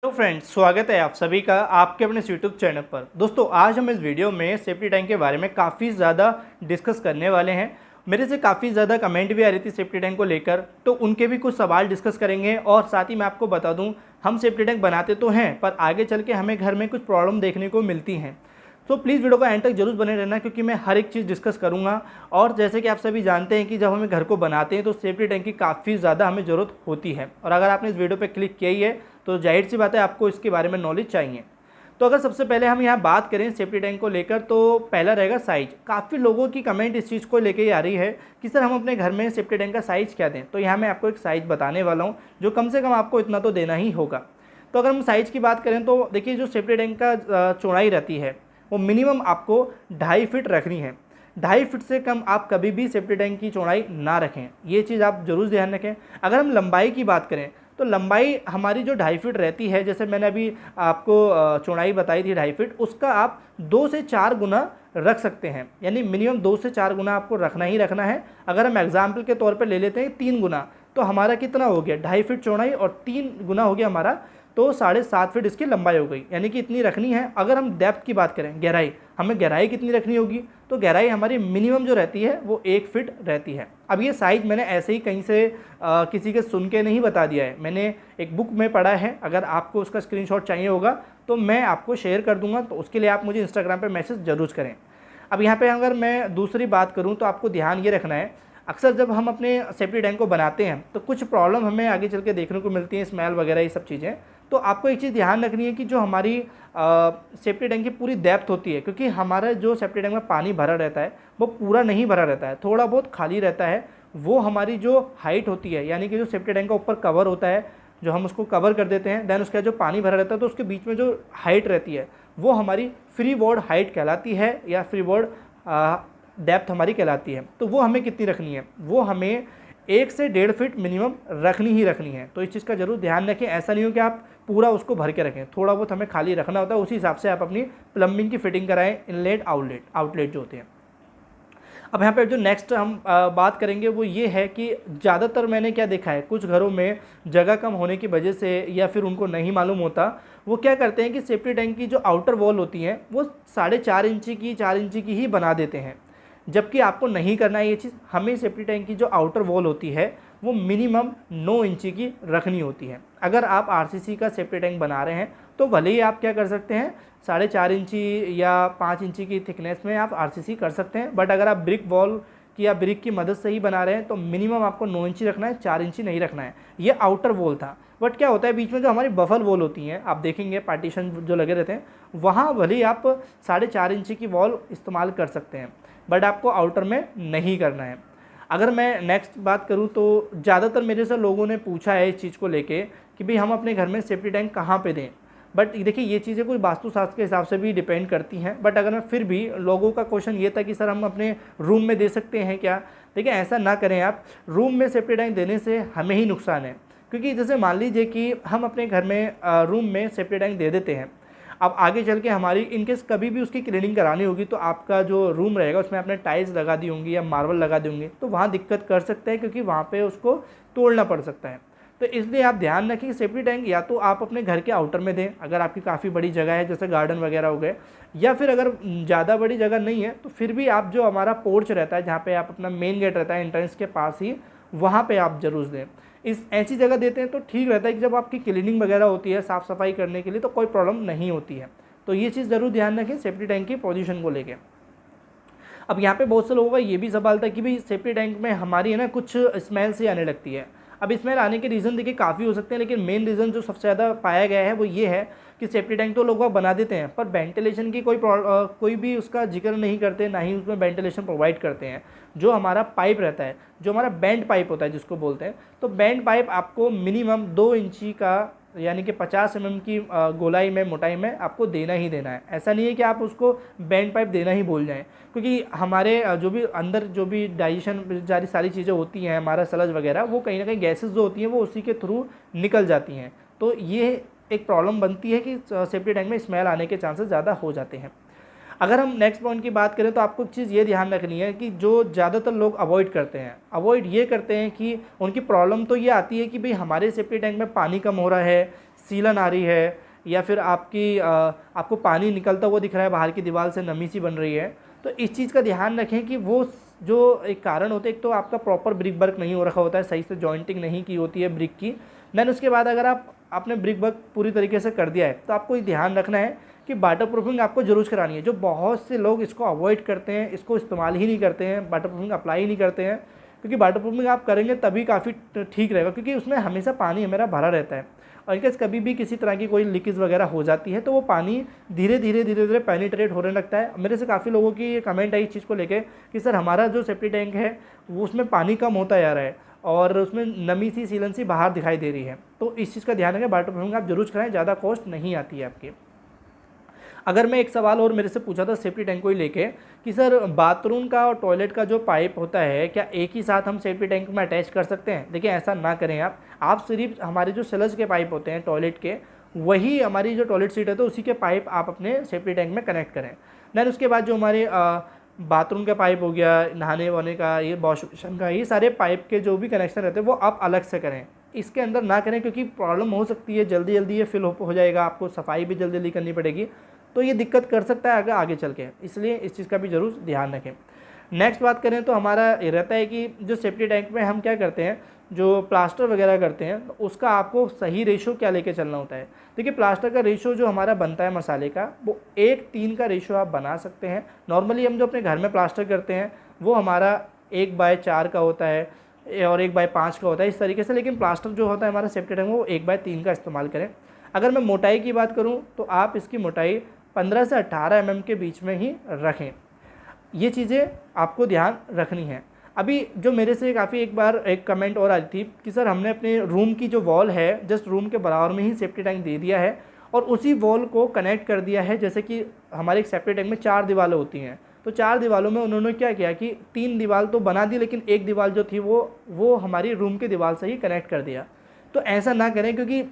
तो फ्रेंड्स, स्वागत है आप सभी का आपके अपने यूट्यूब चैनल पर। दोस्तों, आज हम इस वीडियो में सेफ्टी टैंक के बारे में काफ़ी ज़्यादा डिस्कस करने वाले हैं। मेरे से काफ़ी ज़्यादा कमेंट भी आ रही थी सेफ्टी टैंक को लेकर, तो उनके भी कुछ सवाल डिस्कस करेंगे। और साथ ही मैं आपको बता दूं, हम सेफ्टी टैंक बनाते तो हैं, पर आगे चल के हमें घर में कुछ प्रॉब्लम देखने को मिलती हैं। तो प्लीज़ वीडियो का एंड तक जरूर बने रहना, क्योंकि मैं हर एक चीज़ डिस्कस करूँगा। और जैसे कि आप सभी जानते हैं कि जब हमें घर को बनाते हैं तो सेफ्टी टैंक की काफ़ी ज़्यादा हमें ज़रूरत होती है। और अगर आपने इस वीडियो पर क्लिक किया ही है तो जाहिर सी बात है आपको इसके बारे में नॉलेज चाहिए। तो अगर सबसे पहले हम यहाँ बात करें सेफ्टी टैंक को लेकर, तो पहला रहेगा साइज़। काफ़ी लोगों की कमेंट इस चीज़ को लेकर ही आ रही है कि सर हम अपने घर में सेफ्टी टैंक का साइज़ क्या दें। तो यहाँ मैं आपको एक साइज़ बताने वाला हूँ जो कम से कम आपको इतना तो देना ही होगा। तो अगर हम साइज़ की बात करें तो देखिए, जो सेफ्टी टैंक का चौड़ाई रहती है वो मिनिमम आपको 2.5 फीट रखनी है। 2.5 फीट से कम आप कभी भी सेफ्टी टैंक की चौड़ाई ना रखें, ये चीज़ आप ज़रूर ध्यान रखें। अगर हम लंबाई की बात करें तो लंबाई हमारी जो 2.5 फीट रहती है, जैसे मैंने अभी आपको चौड़ाई बताई थी 2.5 फीट, उसका आप 2 से 4 गुना रख सकते हैं। यानी मिनिमम 2 से 4 गुना आपको रखना ही रखना है। अगर हम एग्जाम्पल के तौर पर ले लेते हैं 3 गुना, तो हमारा कितना हो गया, 2.5 फीट चौड़ाई और 3 गुना हो गया हमारा, तो 7.5 फीट इसकी लंबाई हो गई। यानी कि इतनी रखनी है। अगर हम डेप्थ की बात करें, गहराई, हमें गहराई कितनी रखनी होगी, तो गहराई हमारी मिनिमम जो रहती है वो 1 फीट रहती है। अब ये साइज़ मैंने ऐसे ही कहीं से किसी के सुन के नहीं बता दिया है, मैंने एक बुक में पढ़ा है। अगर आपको उसका स्क्रीनशॉट चाहिए होगा तो मैं आपको शेयर कर दूंगा, तो उसके लिए आप मुझे इंस्टाग्राम पर मैसेज ज़रूर करें। अब यहाँ पे अगर मैं दूसरी बात करूँ तो आपको ध्यान ये रखना है, अक्सर जब हम अपने सेफ्टी टैंक को बनाते हैं तो कुछ प्रॉब्लम हमें आगे चल के देखने को मिलती है, स्मेल वगैरह ये सब चीज़ें। तो आपको एक चीज़ ध्यान रखनी है कि जो हमारी सेफ्टी टैंक की पूरी डेप्थ होती है, क्योंकि हमारा जो सेफ्टी टैंक में पानी भरा रहता है वो पूरा नहीं भरा रहता है, थोड़ा बहुत खाली रहता है। वो हमारी जो हाइट होती है, यानी कि जो सेफ्टी टैंक का ऊपर कवर होता है, जो हम उसको कवर कर देते हैं, देन उसका जो पानी भरा रहता है तो उसके बीच में जो हाइट रहती है वो हमारी फ्री बोर्ड हाइट कहलाती है, या फ्री बोर्ड डेप्थ हमारी कहलाती है। तो वो हमें कितनी रखनी है, वो हमें 1 से 1.5 फीट मिनिमम रखनी ही रखनी है। तो इस चीज़ का जरूर ध्यान रखें। ऐसा नहीं हो कि आप पूरा उसको भर के रखें, थोड़ा बहुत हमें खाली रखना होता है। उसी हिसाब से आप अपनी प्लम्बिंग की फिटिंग कराएं, इनलेट आउटलेट जो होते हैं। अब यहाँ पे जो नेक्स्ट हम बात करेंगे वो ये है कि ज़्यादातर मैंने क्या देखा है, कुछ घरों में जगह कम होने की वजह से या फिर उनको नहीं मालूम होता, वो क्या करते हैं कि सेफ्टी टैंक की जो आउटर वॉल होती है वो 4.5 इंची की 4 इंची की ही बना देते हैं। जबकि आपको नहीं करना है ये चीज़। हमें सेफ्टी टैंक की जो आउटर वॉल होती है वो मिनिमम 9 इंची की रखनी होती है। अगर आप आरसीसी का सेफ्टी टैंक बना रहे हैं तो भले ही आप क्या कर सकते हैं, 4.5 इंची या 5 इंची की थिकनेस में आप आरसीसी कर सकते हैं। बट अगर आप ब्रिक वॉल की या ब्रिक की मदद से ही बना रहे हैं तो मिनिमम आपको 9 इंची रखना है, 4 इंची नहीं रखना है। ये आउटर वॉल था। बट क्या होता है, बीच में जो हमारी बफल वॉल होती हैं, आप देखेंगे पार्टीशन जो लगे रहते हैं, वहाँ भले ही आप 4.5 इंची की वॉल इस्तेमाल कर सकते हैं, बट आपको आउटर में नहीं करना है। अगर मैं नेक्स्ट बात करूं तो ज़्यादातर मेरे से लोगों ने पूछा है इस चीज़ को लेके कि भाई हम अपने घर में सेफ्टी टैंक कहाँ पे दें। बट देखिए, ये चीज़ें कोई वास्तुशास्त्र के हिसाब से भी डिपेंड करती हैं। बट अगर मैं फिर भी, लोगों का क्वेश्चन ये था कि सर हम अपने रूम में दे सकते हैं क्या। देखिए, ऐसा ना करें आप। रूम में सेफ्टी टैंक देने से हमें ही नुकसान है, क्योंकि जैसे मान लीजिए कि हम अपने घर में रूम में सेफ्टी टैंक दे देते हैं। अब आगे चल के हमारी इनकेस कभी भी उसकी क्लीनिंग करानी होगी तो आपका जो रूम रहेगा उसमें आपने टाइल्स लगा दी होंगी या मार्बल लगा दी होंगी, तो वहाँ दिक्कत कर सकते हैं, क्योंकि वहाँ पे उसको तोड़ना पड़ सकता है। तो इसलिए आप ध्यान रखें कि सेफ्टी टैंक या तो आप अपने घर के आउटर में दें, अगर आपकी काफ़ी बड़ी जगह है जैसे गार्डन वगैरह हो गए, या फिर अगर ज़्यादा बड़ी जगह नहीं है तो फिर भी आप जो हमारा पोर्च रहता है, जहाँ पे आप अपना मेन गेट रहता है एंट्रेंस के पास ही, वहाँ पे आप ज़रूर दें। इस ऐसी जगह देते हैं तो ठीक रहता है कि जब आपकी क्लीनिंग वगैरह होती है, साफ़ सफाई करने के लिए, तो कोई प्रॉब्लम नहीं होती है। तो ये चीज़ ज़रूर ध्यान रखें सेफ्टी टैंक की पोजीशन को लेके। अब यहाँ पे बहुत से लोगों का ये भी सवाल था कि भाई सेफ्टी टैंक में हमारी है ना कुछ स्मेल से आने लगती है। अब स्मेल आने के रीज़न देखिए काफ़ी हो सकते हैं, लेकिन मेन रीज़न जो सबसे ज़्यादा पाया गया है वो ये है कि सेफ्टी टैंक तो लोग बना देते हैं पर वेंटिलेशन की कोई भी उसका जिक्र नहीं करते, ना ही उसमें वेंटिलेशन प्रोवाइड करते हैं। जो हमारा पाइप रहता है, जो हमारा बैंड पाइप होता है जिसको बोलते हैं, तो बैंड पाइप आपको मिनिमम 2 इंची का, यानी कि 50 mm की गोलाई में, मोटाई में आपको देना ही देना है। ऐसा नहीं है कि आप उसको बैंड पाइप देना ही भूल जाएं, क्योंकि हमारे जो भी अंदर जो भी डाइजेशन जारी सारी चीज़ें होती हैं, हमारा सलज वगैरह, वो कहीं ना कहीं गैसेस जो होती हैं वो उसी के थ्रू निकल जाती हैं। तो ये एक प्रॉब्लम बनती है कि सेफ्टी टैंक में स्मेल आने के चांसेस ज़्यादा हो जाते हैं। अगर हम नेक्स्ट पॉइंट की बात करें तो आपको एक चीज़ ये ध्यान रखनी है कि जो ज़्यादातर लोग अवॉइड करते हैं कि उनकी प्रॉब्लम तो ये आती है कि भाई हमारे सेफ्टी टैंक में पानी कम हो रहा है, सीलन आ रही है या फिर आपको पानी निकलता हुआ दिख रहा है बाहर की दीवार से, नमी सी बन रही है, तो इस चीज़ का ध्यान रखें कि वो जो एक कारण होता है, एक तो आपका प्रॉपर ब्रिक वर्क नहीं हो रखा होता है, सही से जॉइंटिंग नहीं की होती है ब्रिक की। देन उसके बाद अगर आपने ब्रिक वर्क पूरी तरीके से कर दिया है तो आपको ये ध्यान रखना है कि वाटर प्रूफिंग आपको जरूर करानी है। जो बहुत से लोग इसको अवॉइड करते हैं, इसको इस्तेमाल ही नहीं करते हैं, वाटर प्रूफिंग अप्लाई ही नहीं करते हैं, क्योंकि वाटर प्रूफिंग आप करेंगे तभी काफ़ी ठीक रहेगा, क्योंकि उसमें हमेशा पानी हमारा भरा रहता है और इनकेस कभी भी किसी तरह की कोई लीकेज वगैरह हो जाती है तो वो पानी धीरे धीरे पेनिट्रेट होने लगता है। मेरे से काफ़ी लोगों की ये कमेंट आई इस चीज़ को लेके कि सर हमारा जो सेफ्टी टैंक है वो उसमें पानी कम होता जा रहा है और उसमें नमी सी सीलन सी बाहर दिखाई दे रही है। तो इस चीज़ का ध्यान रखें, वाटर प्रूफिंग आप जरूर कराएं, ज़्यादा कॉस्ट नहीं आती है आपकी। अगर मैं एक सवाल और मेरे से पूछा था सेफ्टी टैंक को ही लेके कि सर बाथरूम का और टॉयलेट का जो पाइप होता है क्या एक ही साथ हम सेफ्टी टैंक में अटैच कर सकते हैं? देखिए ऐसा ना करें आप सिर्फ हमारे जो स्लज के पाइप होते हैं टॉयलेट के, वही हमारी जो टॉयलेट सीट है तो उसी के पाइप आप अपने सेफ्टी टैंक में कनेक्ट करें। देन उसके बाद जो हमारे बाथरूम का पाइप हो गया, नहाने वाने का, ये वॉश बेसिन का, ये सारे पाइप के जो भी कनेक्शन रहते हैं वो आप अलग से करें, इसके अंदर ना करें, क्योंकि प्रॉब्लम हो सकती है, जल्दी जल्दी ये फिल हो जाएगा, आपको सफाई भी जल्दी जल्दी करनी पड़ेगी, तो ये दिक्कत कर सकता है आगे चल के, इसलिए इस चीज़ का भी ज़रूर ध्यान रखें। नेक्स्ट बात करें तो हमारा ये रहता है कि जो सेफ्टी टैंक में हम क्या करते हैं, जो प्लास्टर वगैरह करते हैं तो उसका आपको सही रेशो क्या लेके चलना होता है। देखिए प्लास्टर का रेशो जो हमारा बनता है मसाले का, वो 1:3 का रेशो आप बना सकते हैं। नॉर्मली हम जो अपने घर में प्लास्टर करते हैं वो हमारा 1/4 का होता है और 1/5 का होता है, इस तरीके से। लेकिन प्लास्टर जो होता है हमारा सेफ्टी टैंक, वो 1/3 का इस्तेमाल करें। अगर मैं मोटाई की बात करूँ तो आप इसकी मोटाई 15 से 18 mm के बीच में ही रखें। ये चीज़ें आपको ध्यान रखनी है। अभी जो मेरे से काफ़ी एक बार एक कमेंट और आई थी कि सर हमने अपने रूम की जो वॉल है, जस्ट रूम के बराबर में ही सेफ्टी टैंक दे दिया है और उसी वॉल को कनेक्ट कर दिया है। जैसे कि हमारे एक सेफ्टी टैंक में 4 दीवारें होती हैं, तो 4 दीवारों में उन्होंने क्या किया कि 3 दीवार तो बना दी, लेकिन एक दीवार जो थी वो हमारी रूम की दीवार से ही कनेक्ट कर दिया। तो ऐसा ना करें, क्योंकि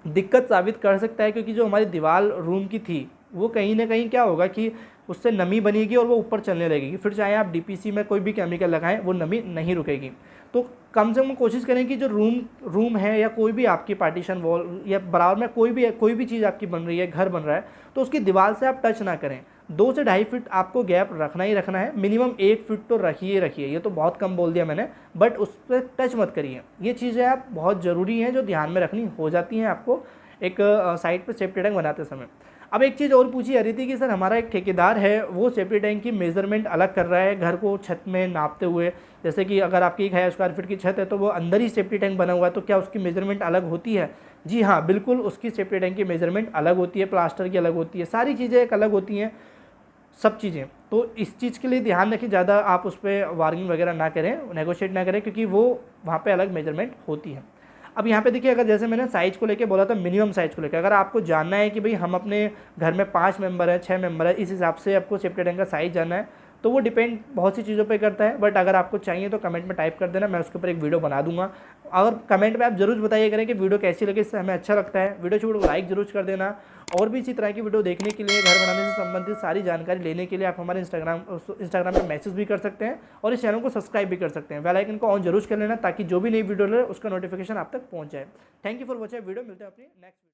दिक्कत साबित कर सकता है, क्योंकि जो हमारी दीवार रूम की थी वो कहीं ना कहीं क्या होगा कि उससे नमी बनेगी और वो ऊपर चलने लगेगी, फिर चाहे आप डीपीसी में कोई भी केमिकल लगाएं वो नमी नहीं रुकेगी। तो कम से कम कोशिश करें कि जो रूम है या कोई भी आपकी पार्टीशन वॉल या बराबर में कोई भी चीज़ आपकी बन रही है, घर बन रहा है, तो उसकी दीवार से आप टच ना करें। 2 से 2.5 फीट आपको गैप रखना ही रखना है, मिनिमम 1 फीट तो रखिए। ये तो बहुत कम बोल दिया मैंने, बट उस पर टच मत करिए। ये चीज़ें आप बहुत ज़रूरी हैं जो ध्यान में रखनी हो जाती हैं आपको एक साइट पर सेफ्टी टैंक बनाते समय। अब एक चीज़ और पूछी जा रही थी कि सर हमारा एक ठेकेदार है, वो सेफ्टी टैंक की मेज़रमेंट अलग कर रहा है घर को छत में नापते हुए। जैसे कि अगर आपकी 1000 स्क्वायर फीट की छत है तो वो अंदर ही सेफ्टी टैंक बना हुआ है, तो क्या उसकी मेज़रमेंट अलग होती है? जी हाँ, बिल्कुल उसकी सेफ्टी टैंक की मेज़रमेंट अलग होती है, प्लास्टर की अलग होती है, सारी चीज़ें एक अलग होती हैं, सब चीज़ें। तो इस चीज़ के लिए ध्यान रखें, ज़्यादा आप उस पर वार्निंग वगैरह ना करें, नेगोशिएट ना करें, क्योंकि वो वहाँ पर अलग मेजरमेंट होती है। अब यहाँ पे देखिए, अगर जैसे मैंने साइज़ को लेके बोला था, मिनिमम साइज़ को लेकर अगर आपको जानना है कि भाई हम अपने घर में 5 मेंबर है, 6 मेंबर है, इस हिसाब से आपको सेफ्टी टैंक का साइज़ जानना है, तो वो डिपेंड बहुत सी चीज़ों पे करता है। बट अगर आपको चाहिए तो कमेंट में टाइप कर देना, मैं उसके ऊपर एक वीडियो बना दूंगा। और कमेंट में आप जरूर बताइए करें कि वीडियो कैसी लगी, इससे हमें अच्छा लगता है। वीडियो को लाइक जरूर कर देना। और भी इसी तरह की वीडियो देखने के लिए, घर बनाने से संबंधित सारी जानकारी लेने के लिए आप हमारे इंस्टाग्राम पर मैसेज भी कर सकते हैं और इस चैनल को सब्सक्राइब भी कर सकते हैं। बेल आइकन को ऑन जरूर कर लेना ताकि जो भी नई वीडियो ले उसका नोटिफिकेशन आप तक पहुँच जाए। Thank you for watching video. मिलते हैं अपनी नेक्स्ट